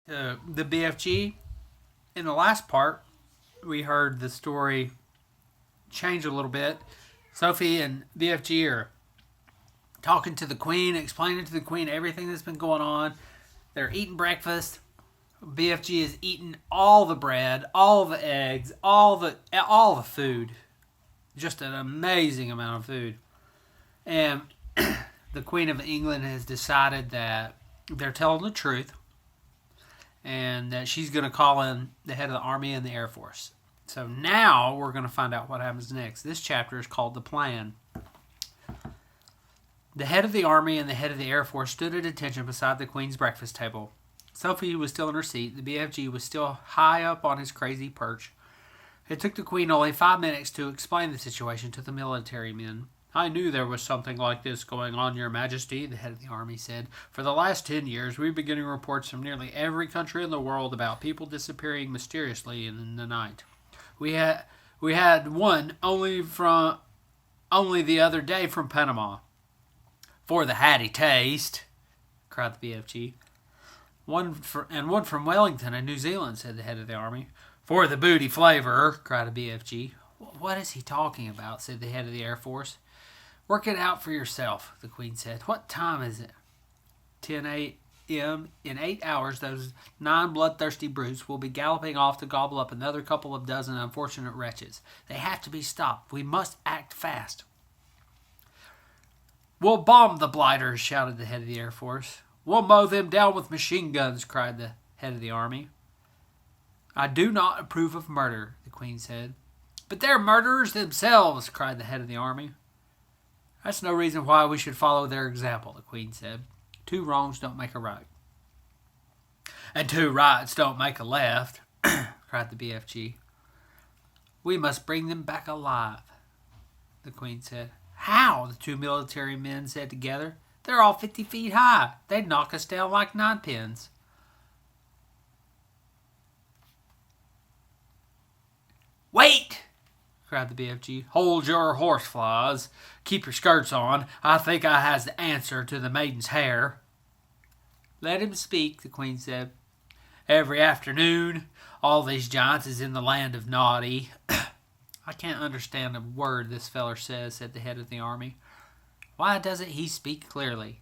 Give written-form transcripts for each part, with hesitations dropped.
The BFG. In the last part, we heard the story change a little bit. Sophie and BFG are talking to the Queen, explaining to the Queen everything that's been going on. They're eating breakfast. BFG is eating all the bread, all the eggs, all the food. Just an amazing amount of food. And the Queen of England has decided that they're telling the truth and that she's going to call in the head of the Army and the Air Force. So now we're going to find out what happens next. This chapter is called The Plan. The head of the Army and the head of the Air Force stood at attention beside the Queen's breakfast table. Sophie was still in her seat. The BFG was still high up on his crazy perch. It took the Queen only 5 minutes to explain the situation to the military men. "I knew there was something like this going on, Your Majesty," the head of the army said. "For the last 10 years, we've been getting reports from nearly every country in the world about people disappearing mysteriously in the night. We had one only the other day from Panama." "For the hatty taste," cried the BFG. One from Wellington in New Zealand," said the head of the army. "For the booty flavor," cried a BFG. "What is he talking about?" said the head of the Air Force. "Work it out for yourself," the Queen said. "What time is it?" 10 a.m. In 8 hours, those 9 bloodthirsty brutes will be galloping off to gobble up another couple of dozen unfortunate wretches. They have to be stopped. We must act fast. "We'll bomb the blighters," shouted the head of the Air Force. "We'll mow them down with machine guns," cried the head of the army. "I do not approve of murder," the Queen said. "But they're murderers themselves," cried the head of the army. "That's no reason why we should follow their example," the Queen said. "Two wrongs don't make a right." "And two rights don't make a left," cried the BFG. "We must bring them back alive," the Queen said. "How?" the two military men said together. "They're all 50 feet high. They'd knock us down like ninepins." "Wait!" cried the BFG. "Hold your horseflies. Keep your skirts on. I think I has the answer to the maiden's hair." "Let him speak," the Queen said. "Every afternoon, all these giants is in the land of Naughty." "I can't understand a word this feller says," said the head of the army. "Why doesn't he speak clearly?"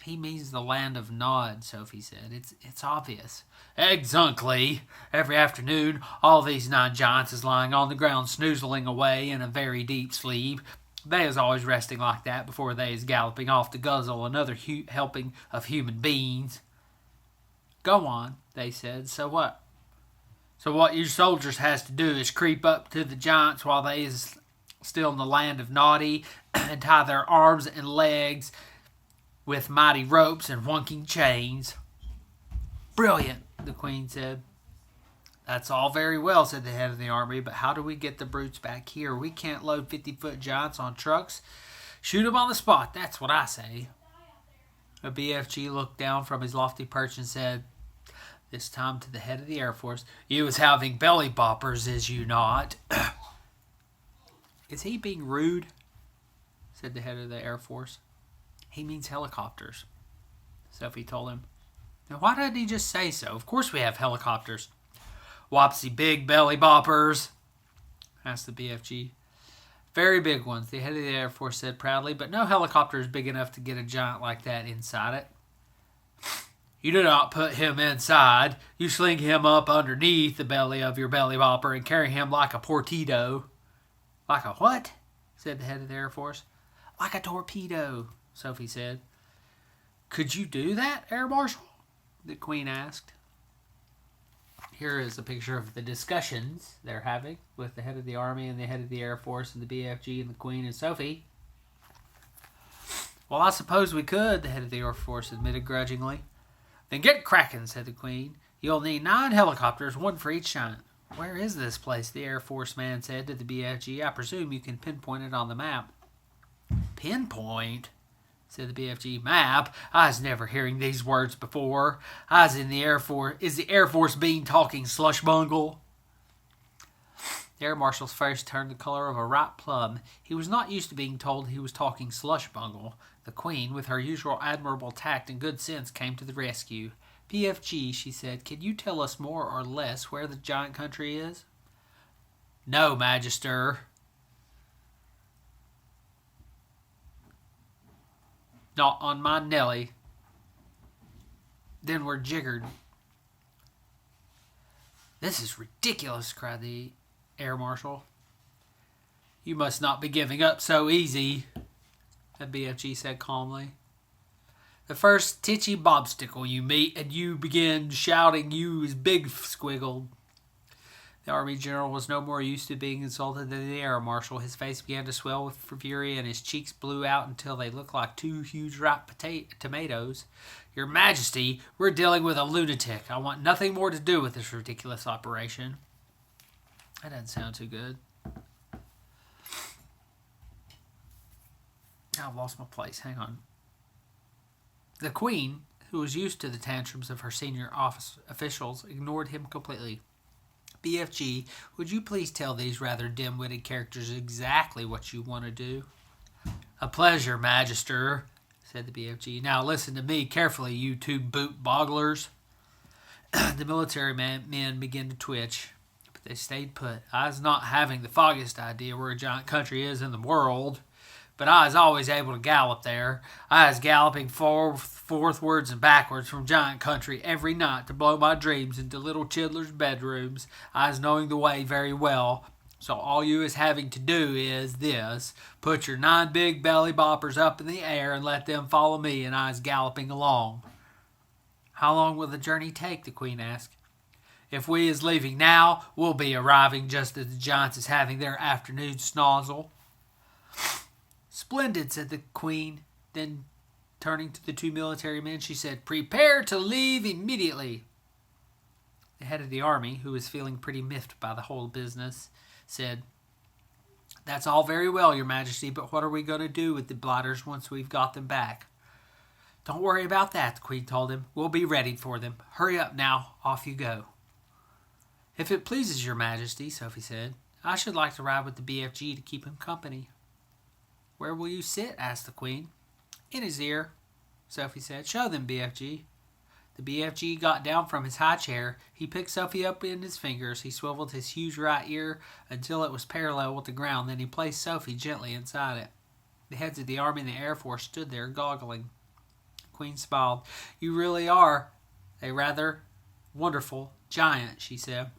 "He means the land of Nod," Sophie said. It's obvious." "Exactly. Every afternoon, all these 9 giants is lying on the ground snoozling away in a very deep sleep. They is always resting like that before they is galloping off to guzzle another helping of human beings." "Go on," they said. "So what?" "So what you soldiers has to do is creep up to the giants while they is still in the land of Naughty and tie their arms and legs with mighty ropes and wonking chains." "Brilliant," the Queen said. "That's all very well," said the head of the army, "but how do we get the brutes back here? We can't load 50-foot giants on trucks. Shoot 'em on the spot, that's what I say." A BFG looked down from his lofty perch and said, this time to the head of the Air Force, "You is having belly boppers, is you not?" "Is he being rude?" said the head of the Air Force. "He means helicopters," Sophie told him. "Now why didn't he just say so? Of course we have helicopters." "Wopsy big belly boppers?" asked the BFG. "Very big ones," the head of the Air Force said proudly, "but no helicopter is big enough to get a giant like that inside it." "You do not put him inside. You sling him up underneath the belly of your belly bopper and carry him like a torpedo." "Like a what?" said the head of the Air Force. "Like a torpedo," Sophie said. "Could you do that, Air Marshal?" the Queen asked. Here is a picture of the discussions they're having with the head of the army and the head of the Air Force and the BFG and the Queen and Sophie. "Well, I suppose we could," the head of the Air Force admitted grudgingly. "Then get cracking," said the Queen. "You'll need 9 helicopters, 1 for each giant." "Where is this place?" the Air Force man said to the BFG. "I presume you can pinpoint it on the map." "Pinpoint?" said the BFG. "Map? I's never hearing these words before. I's in the Air Force. Is the Air Force bean talking slush bungle?" The Air Marshal's face turned the color of a ripe plum. He was not used to being told he was talking slush bungle. The Queen, with her usual admirable tact and good sense, came to the rescue. BFG, she said, can you tell us more or less where the giant country is? No, Magister. Not on my Nelly. Then we're jiggered. This is ridiculous, cried the air marshal. You must not be giving up so easy, the BFG said calmly. The first titchy bobstickle you meet and you begin shouting you is big squiggled. The army general was no more used to being insulted than the air marshal. His face began to swell with fury and his cheeks blew out until they looked like two huge ripe tomatoes. Your Majesty, we're dealing with a lunatic. I want nothing more to do with this ridiculous operation. That doesn't sound too good. I've lost my place. Hang on. The Queen, who was used to the tantrums of her senior office officials, ignored him completely. BFG, would you please tell these rather dim-witted characters exactly what you want to do? A pleasure, Magister, said the BFG. Now listen to me carefully, you two boot bogglers. The military men began to twitch, but they stayed put. I was not having the foggiest idea where a giant country is in the world, but I was always able to gallop there. I was galloping forthwards and backwards from giant country every night to blow my dreams into little chidlers' bedrooms. I was knowing the way very well. So all you is having to do is this. Put your 9 big belly boppers up in the air and let them follow me, and I was galloping along. How long will the journey take? The Queen asked. If we is leaving now, we'll be arriving just as the giants is having their afternoon snozzle. Splendid, said the Queen. Then, turning to the 2 military men, she said, prepare to leave immediately. The head of the army, who was feeling pretty miffed by the whole business, said, that's all very well, Your Majesty, but what are we going to do with the blighters once we've got them back? Don't worry about that, the Queen told him. We'll be ready for them. Hurry up now. Off you go. If it pleases Your Majesty, Sophie said, I should like to ride with the BFG to keep him company. Where will you sit? Asked the Queen. In his ear, Sophie said. Show them, BFG. The BFG got down from his high chair. He picked Sophie up in his fingers. He swiveled his huge right ear until it was parallel with the ground. Then he placed Sophie gently inside it. The heads of the Army and the Air Force stood there, goggling. The Queen smiled. You really are a rather wonderful giant, she said.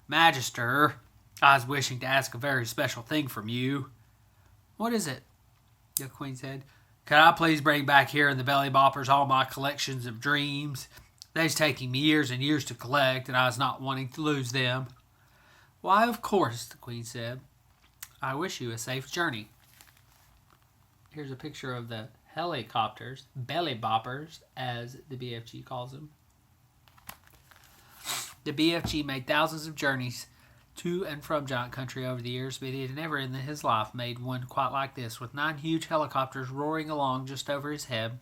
Magister, I was wishing to ask a very special thing from you. What is it? The Queen said. Could I please bring back here in the belly boppers all my collections of dreams? They's taking me years and years to collect, and I was not wanting to lose them. Why, of course, the Queen said. I wish you a safe journey. Here's a picture of the helicopters, belly boppers, as the BFG calls them. The BFG made thousands of journeys to and from giant country over the years, but he had never in his life made one quite like this, with 9 huge helicopters roaring along just over his head.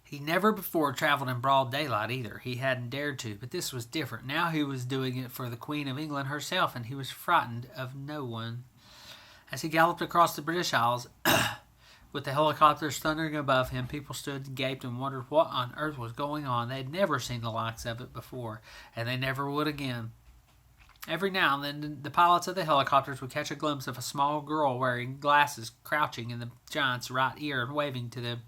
He never before traveled in broad daylight either. He hadn't dared to, but this was different. Now he was doing it for the Queen of England herself, and he was frightened of no one. As he galloped across the British Isles, with the helicopters thundering above him, people stood and gaped and wondered what on earth was going on. They'd never seen the likes of it before, and they never would again. Every now and then, the pilots of the helicopters would catch a glimpse of a small girl wearing glasses crouching in the giant's right ear and waving to them.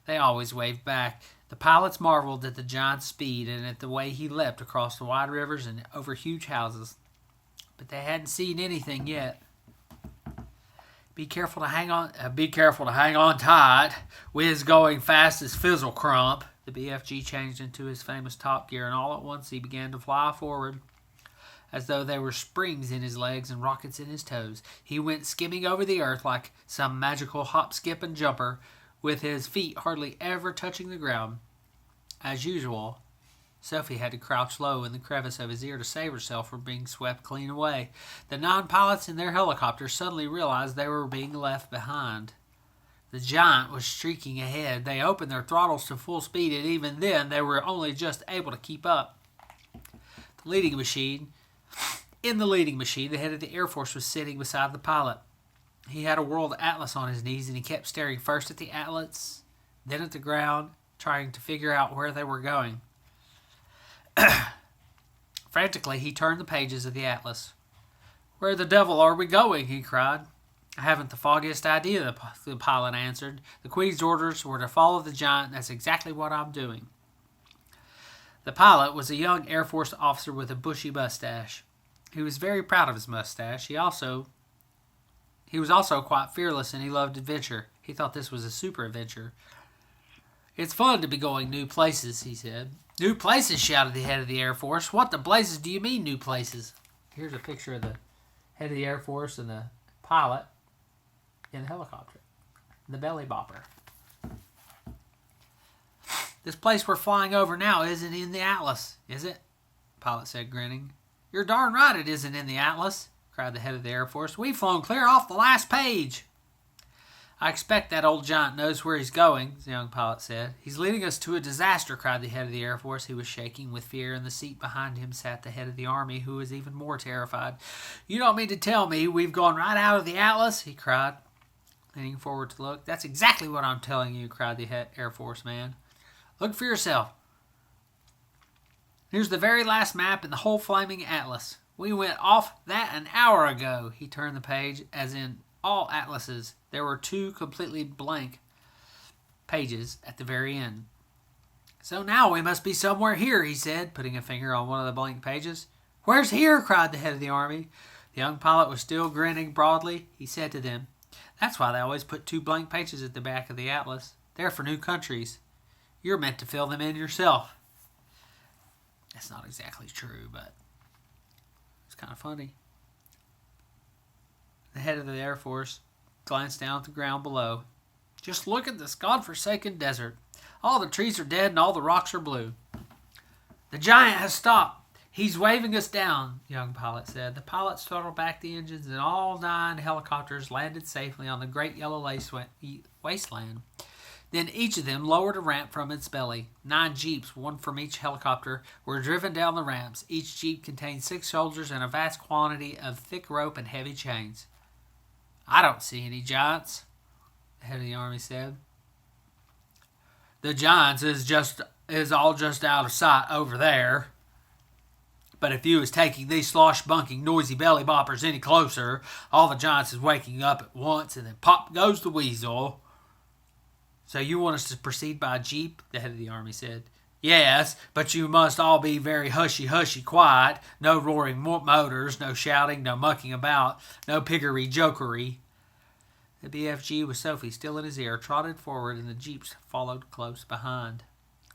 They always waved back. The pilots marveled at the giant's speed and at the way he leapt across the wide rivers and over huge houses. But they hadn't seen anything yet. Be careful to hang on tight. Whiz going fast as Fizzle Crump. The BFG changed into his famous top gear, and all at once he began to fly forward, as though there were springs in his legs and rockets in his toes. He went skimming over the earth like some magical hop, skip, and jumper, with his feet hardly ever touching the ground. As usual, Sophie had to crouch low in the crevice of his ear to save herself from being swept clean away. The 9 pilots in their helicopters suddenly realized they were being left behind. The giant was streaking ahead. They opened their throttles to full speed, and even then they were only just able to keep up. In the leading machine, the head of the Air Force was sitting beside the pilot. He had a world atlas on his knees, and he kept staring first at the atlas, then at the ground, trying to figure out where they were going. Frantically, he turned the pages of the atlas. "Where the devil are we going?" he cried. "I haven't the foggiest idea," the pilot answered. "The Queen's orders were to follow the giant, and that's exactly what I'm doing." The pilot was a young Air Force officer with a bushy mustache. He was very proud of his mustache. He was also quite fearless, and he loved adventure. He thought this was a super adventure. "It's fun to be going new places," he said. "New places," shouted the head of the Air Force. "What the blazes do you mean, new places?" Here's a picture of the head of the Air Force and the pilot in the helicopter. The belly bopper. "This place we're flying over now isn't in the atlas, is it?" the pilot said, grinning. "You're darn right it isn't in the atlas," cried the head of the Air Force. "We've flown clear off the last page." "I expect that old giant knows where he's going," the young pilot said. "He's leading us to a disaster," cried the head of the Air Force. He was shaking with fear. In the seat behind him sat the head of the Army, who was even more terrified. "You don't mean to tell me we've gone right out of the atlas?" he cried, leaning forward to look. "That's exactly what I'm telling you," cried the Air Force man. "Look for yourself. Here's the very last map in the whole flaming atlas. We went off that an hour ago." He turned the page. As in all atlases, there were 2 completely blank pages at the very end. "So now we must be somewhere here," he said, putting a finger on one of the blank pages. "Where's here?" cried the head of the Army. The young pilot was still grinning broadly. He said to them, "That's why they always put 2 blank pages at the back of the atlas. They're for new countries. You're meant to fill them in yourself." That's not exactly true, but it's kind of funny. The head of the Air Force glanced down at the ground below. "Just look at this godforsaken desert. All the trees are dead and all the rocks are blue. The giant has stopped. He's waving us down," the young pilot said. The pilots throttled back the engines and all 9 helicopters landed safely on the great yellow wasteland. Then each of them lowered a ramp from its belly. 9 jeeps, 1 from each helicopter, were driven down the ramps. Each jeep contained 6 soldiers and a vast quantity of thick rope and heavy chains. "I don't see any giants," the head of the Army said. "The giants is all just out of sight over there. But if you was taking these slosh-bunking, noisy belly boppers any closer, all the giants is waking up at once, and then pop goes the weasel." "So you want us to proceed by jeep?" the head of the Army said. "Yes, but you must all be very hushy-hushy quiet. No roaring motors, no shouting, no mucking about, no piggery-jokery." The BFG, with Sophie still in his ear, trotted forward, and the jeeps followed close behind.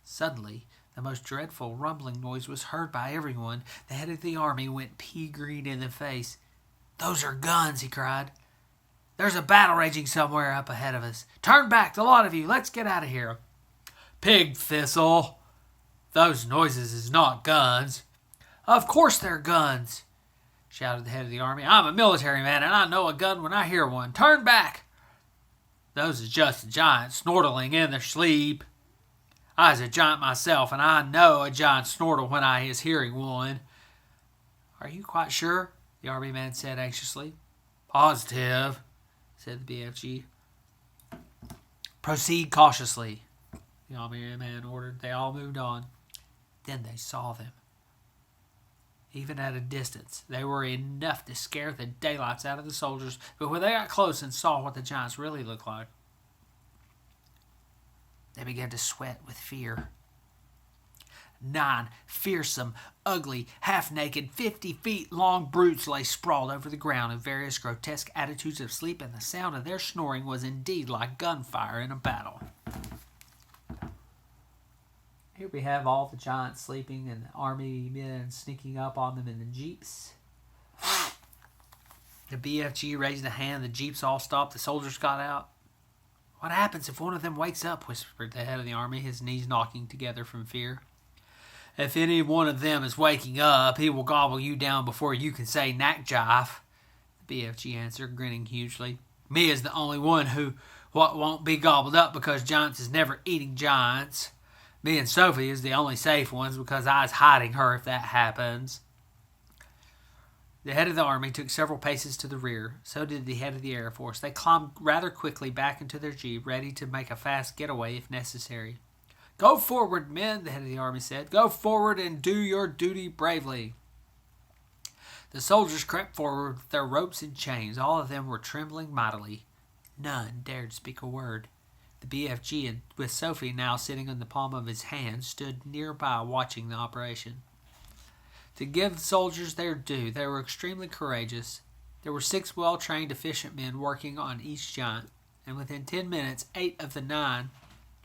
Suddenly, the most dreadful rumbling noise was heard by everyone. The head of the Army went pea-green in the face. "Those are guns," he cried. "There's a battle raging somewhere up ahead of us. Turn back, the lot of you. Let's get out of here." "Pig thistle. Those noises is not guns." "Of course they're guns," shouted the head of the Army. "I'm a military man, and I know a gun when I hear one. Turn back." "Those is just the giants snortling in their sleep. I is a giant myself, and I know a giant snortle when I is hearing one." "Are you quite sure?" the Army man said anxiously. "Positive," said the BFG. "Proceed cautiously," the Army man ordered. They all moved on. Then they saw them. Even at a distance, they were enough to scare the daylights out of the soldiers, but when they got close and saw what the giants really looked like, they began to sweat with fear. 9 fearsome, ugly, half-naked, 50 feet long brutes lay sprawled over the ground in various grotesque attitudes of sleep, and the sound of their snoring was indeed like gunfire in a battle. Here we have all the giants sleeping and the Army men sneaking up on them in the jeeps. The BFG raised a hand. The jeeps all stopped. The soldiers got out. "What happens if one of them wakes up?" whispered the head of the Army, his knees knocking together from fear. "If any one of them is waking up, he will gobble you down before you can say knack jive," the BFG answered, grinning hugely. "Me is the only one what won't be gobbled up, because giants is never eating giants. Me and Sophie is the only safe ones, because I is hiding her if that happens." The head of the Army took several paces to the rear. So did the head of the Air Force. They climbed rather quickly back into their jeep, ready to make a fast getaway if necessary. "Go forward, men," the head of the army said. "Go forward and do your duty bravely." The soldiers crept forward with their ropes and chains. All of them were trembling mightily. None dared speak a word. The BFG, with Sophie now sitting in the palm of his hand, stood nearby watching the operation. To give the soldiers their due, they were extremely courageous. There were 6 well-trained, efficient men working on each giant, and within 10 minutes, 8 of the 9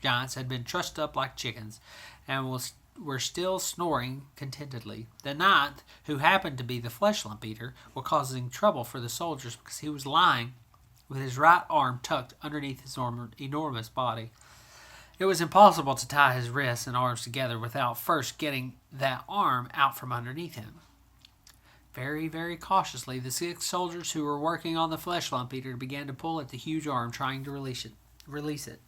giants had been trussed up like chickens, and were still snoring contentedly. The 9th, who happened to be the flesh lump eater, was causing trouble for the soldiers because he was lying with his right arm tucked underneath his enormous body. It was impossible to tie his wrists and arms together without first getting that arm out from underneath him. Very, very cautiously, the 6 soldiers who were working on the flesh lump eater began to pull at the huge arm, trying to release it.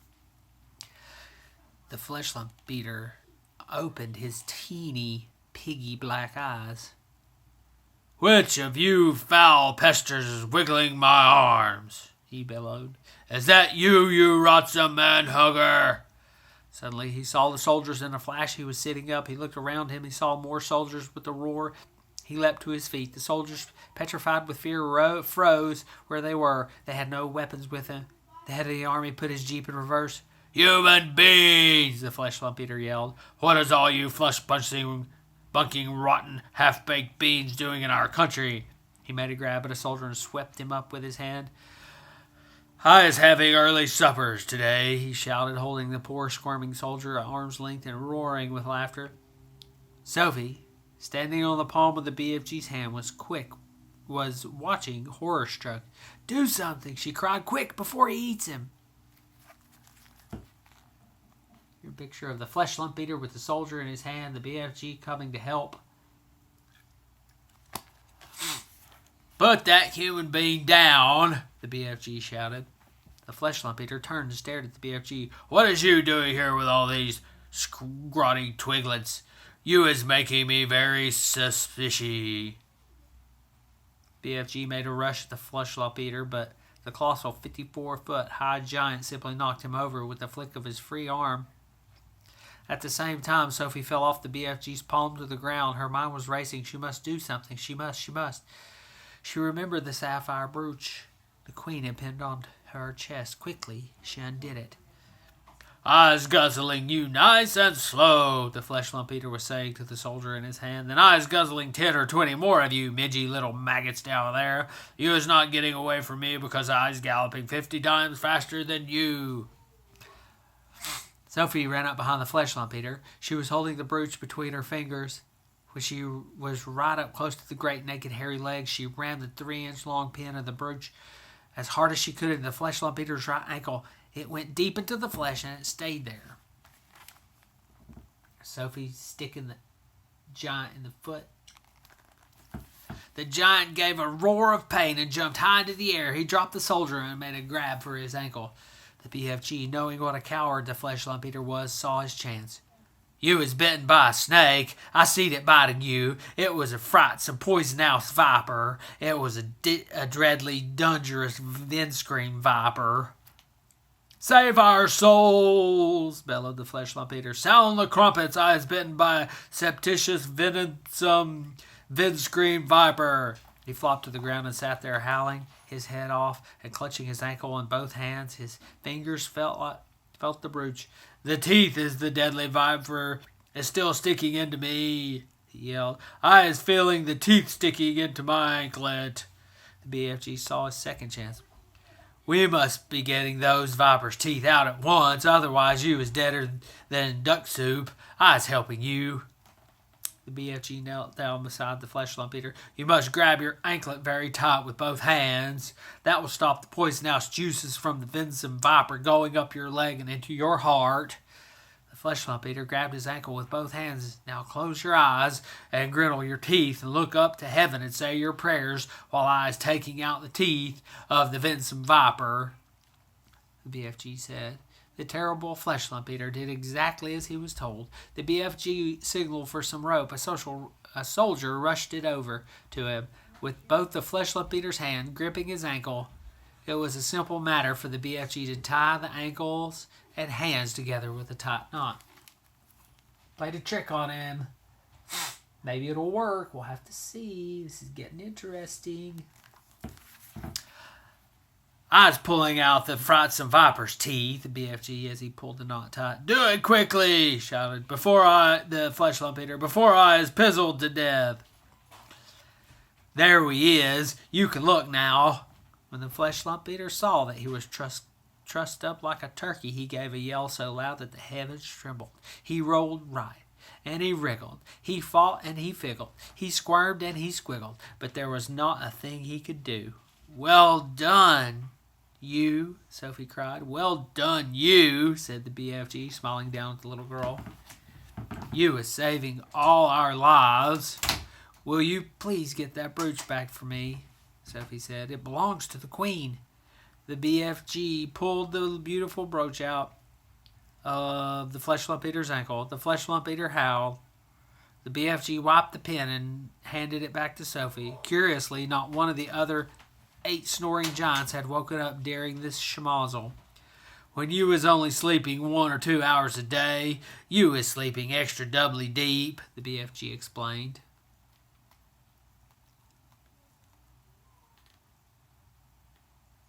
The flesh lump eater opened his teeny, piggy black eyes. "Which of you foul pesters is wiggling my arms?" he bellowed. "Is that you, you rotsome man-hugger?" Suddenly he saw the soldiers in a flash. He was sitting up. He looked around him. He saw more soldiers with a roar. He leapt to his feet. The soldiers, petrified with fear, froze where they were. They had no weapons with them. The head of the army put his jeep in reverse. "Human beings!" the flesh lump eater yelled. "What is all you flesh-bunking, rotten, half-baked beans doing in our country?" He made a grab at a soldier and swept him up with his hand. "I is having early suppers today," he shouted, holding the poor squirming soldier at arm's length and roaring with laughter. Sophie, standing on the palm of the BFG's hand, was watching, horror-struck. "Do something," she cried. "Quick, before he eats him." Your picture of the flesh lump eater with the soldier in his hand, the BFG coming to help. "Put that human being down," the BFG shouted. The flesh lump eater turned and stared at the BFG. "What is you doing here with all these scrawny twiglets? You is making me very suspicious." BFG made a rush at the flesh lump eater, but the colossal 54-foot-high giant simply knocked him over with a flick of his free arm. At the same time, Sophie fell off the BFG's palm to the ground. Her mind was racing. She must do something. She must. She remembered the sapphire brooch the queen had pinned on her chest. Quickly, she undid it. "I's guzzling you nice and slow," the flesh lump eater was saying to the soldier in his hand. "Then I's guzzling 10 or 20 more of you midgy little maggots down there. You is not getting away from me because I's galloping 50 times faster than you." Sophie ran up behind the flesh lump eater. She was holding the brooch between her fingers. When she was right up close to the great naked hairy legs, she rammed the 3-inch long pin of the brooch as hard as she could into the flesh lump eater's right ankle. It went deep into the flesh and it stayed there. Sophie sticking the giant in the foot. The giant gave a roar of pain and jumped high into the air. He dropped the soldier and made a grab for his ankle. The BFG, knowing what a coward the flesh lump eater was, saw his chance. "You was bitten by a snake. I seed it biting you. It was a frightsome poisonous viper. It was a dreadly dangerous windscreen viper." "Save our souls!" bellowed the flesh lump eater. "Sound the crumpets! I was bitten by a septitious venomsome windscreen viper." He flopped to the ground and sat there howling his head off and clutching his ankle in both hands. His fingers felt the brooch. "The teeth is the deadly viper. It's still sticking into me," he yelled. "I is feeling the teeth sticking into my anklet." The BFG saw his second chance. "We must be getting those viper's teeth out at once, otherwise you is deader than duck soup. I is helping you." The BFG knelt down beside the flesh lump eater. "You must grab your anklet very tight with both hands. That will stop the poisonous juices from the venomous viper going up your leg and into your heart." The flesh lump eater grabbed his ankle with both hands. "Now close your eyes and grittle your teeth and look up to heaven and say your prayers while I is taking out the teeth of the venomous viper," the BFG said. The terrible flesh lump eater did exactly as he was told. The BFG signaled for some rope. A soldier rushed it over to him with both the flesh lump eater's hand gripping his ankle. It was a simple matter for the BFG to tie the ankles and hands together with a tight knot. Played a trick on him. Maybe it'll work. We'll have to see. This is getting interesting. I was pulling out the frightsome viper's teeth, the BFG, as he pulled the knot tight. "Do it quickly," he shouted, the flesh lump eater, "before I is pizzled to death." "There he is. You can look now." When the flesh lump eater saw that he was trussed up like a turkey, he gave a yell so loud that the heavens trembled. He rolled right, and he wriggled. He fought and he figgled. He squirmed and he squiggled, but there was not a thing he could do. "Well done, you," Sophie cried. "Well done, you," said the BFG, smiling down at the little girl. "You is saving all our lives. Will you please get that brooch back for me?" Sophie said. "It belongs to the Queen." The BFG pulled the beautiful brooch out of the flesh lump eater's ankle. The flesh lump eater howled. The BFG wiped the pin and handed it back to Sophie. Curiously, not one of the other 8 snoring giants had woken up during this schmozzle. "When you was only sleeping 1 or 2 hours a day, you was sleeping extra doubly deep," the BFG explained.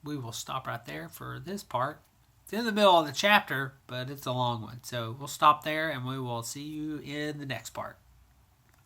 We will stop right there for this part. It's in the middle of the chapter, but it's a long one. So we'll stop there and we will see you in the next part.